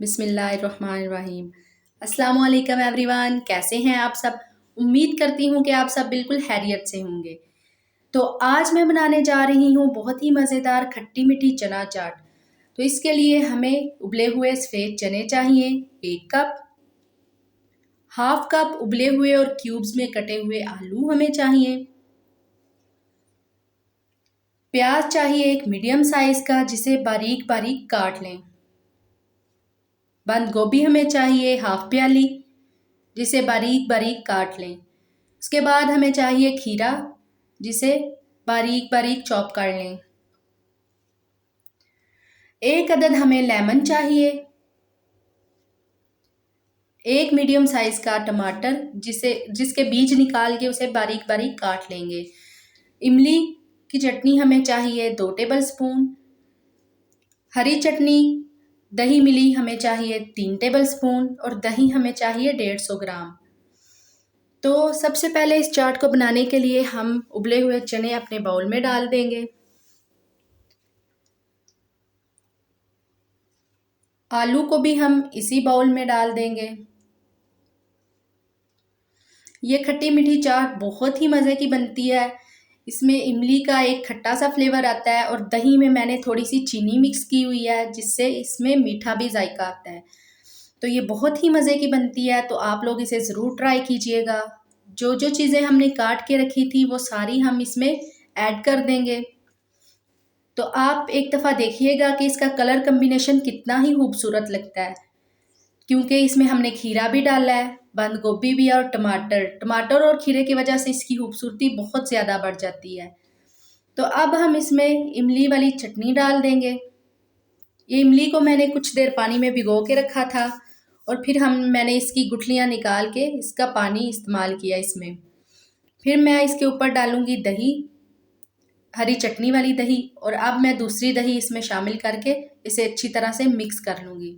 बिस्मिल्लाहिर्रहमानिर्रहीम। अस्सलाम वालेकुम एवरीवन, कैसे हैं आप सब। उम्मीद करती हूँ कि आप सब बिल्कुल खैरियत से होंगे। तो आज मैं बनाने जा रही हूँ बहुत ही मज़ेदार खट्टी मीठी चना चाट। तो इसके लिए हमें उबले हुए सफ़ेद चने चाहिए 1 कप, हाफ कप उबले हुए और क्यूब्स में कटे हुए आलू हमें चाहिए, प्याज चाहिए एक मीडियम साइज़ का जिसे बारीक बारीक काट लें, बंद गोभी हमें चाहिए हाफ प्याली जिसे बारीक बारीक काट लें। उसके बाद हमें चाहिए खीरा जिसे बारीक बारीक चॉप कर लें। 1 अदद हमें लेमन चाहिए, 1 मीडियम साइज का टमाटर जिसके बीज निकाल के उसे बारीक बारीक काट लेंगे। इमली की चटनी हमें चाहिए 2 टेबलस्पून, हरी चटनी दही मिली हमें चाहिए 3 टेबलस्पून और दही हमें चाहिए 150 ग्राम। तो सबसे पहले इस चाट को बनाने के लिए हम उबले हुए चने अपने बाउल में डाल देंगे। आलू को भी हम इसी बाउल में डाल देंगे। ये खट्टी मीठी चाट बहुत ही मज़े की बनती है। इसमें इमली का एक खट्टा सा फ्लेवर आता है और दही में मैंने थोड़ी सी चीनी मिक्स की हुई है जिससे इसमें मीठा भी जायका आता है। तो ये बहुत ही मज़े की बनती है, तो आप लोग इसे ज़रूर ट्राई कीजिएगा। जो जो चीज़ें हमने काट के रखी थी वो सारी हम इसमें ऐड कर देंगे। तो आप एक दफ़ा देखिएगा कि इसका कलर कम्बिनेशन कितना ही खूबसूरत लगता है, क्योंकि इसमें हमने खीरा भी डाला है, बंद गोभी भी और टमाटर और खीरे की वजह से इसकी खूबसूरती बहुत ज़्यादा बढ़ जाती है। तो अब हम इसमें इमली वाली चटनी डाल देंगे। ये इमली को मैंने कुछ देर पानी में भिगो के रखा था और फिर मैंने इसकी गुठलियाँ निकाल के इसका पानी इस्तेमाल किया इसमें। फिर मैं इसके ऊपर डालूँगी दही, हरी चटनी वाली दही, और अब मैं दूसरी दही इसमें शामिल करके इसे अच्छी तरह से मिक्स कर लूँगी।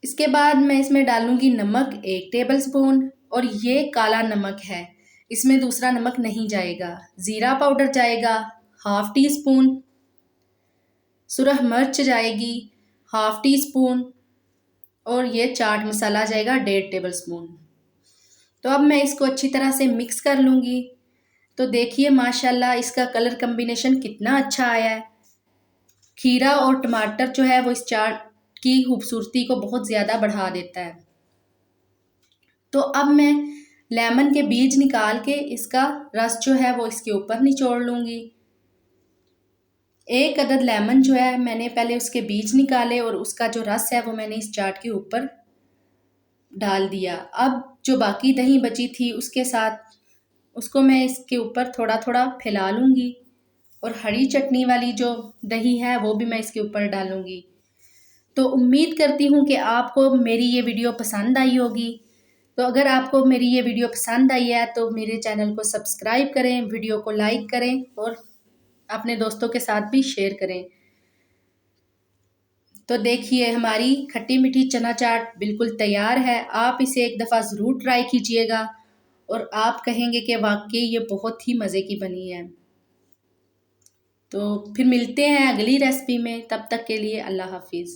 इसके बाद मैं इसमें डालूँगी नमक 1 टेबलस्पून, और ये काला नमक है, इसमें दूसरा नमक नहीं जाएगा। ज़ीरा पाउडर जाएगा हाफ टी स्पून, सुरख मिर्च जाएगी हाफ टी स्पून, और ये चाट मसाला जाएगा 1.5 टेबलस्पून। तो अब मैं इसको अच्छी तरह से मिक्स कर लूँगी। तो देखिए माशाल्लाह इसका कलर कम्बिनेशन कितना अच्छा आया है। खीरा और टमाटर जो है वो इस चाट की खूबसूरती को बहुत ज़्यादा बढ़ा देता है। तो अब मैं लेमन के बीज निकाल के इसका रस जो है वो इसके ऊपर निचोड़ लूँगी। 1 अदद लेमन जो है मैंने पहले उसके बीज निकाले और उसका जो रस है वो मैंने इस चाट के ऊपर डाल दिया। अब जो बाकी दही बची थी उसके साथ उसको मैं इसके ऊपर थोड़ा थोड़ा फैला लूँगी, और हरी चटनी वाली जो दही है वो भी मैं इसके ऊपर डालूँगी। तो उम्मीद करती हूँ कि आपको मेरी ये वीडियो पसंद आई होगी। तो अगर आपको मेरी ये वीडियो पसंद आई है तो मेरे चैनल को सब्सक्राइब करें, वीडियो को लाइक करें और अपने दोस्तों के साथ भी शेयर करें। तो देखिए हमारी खट्टी मीठी चना चाट बिल्कुल तैयार है। आप इसे एक दफ़ा ज़रूर ट्राई कीजिएगा और आप कहेंगे कि वाकई ये बहुत ही मज़े की बनी है। तो फिर मिलते हैं अगली रेसिपी में, तब तक के लिए अल्लाह हाफिज़।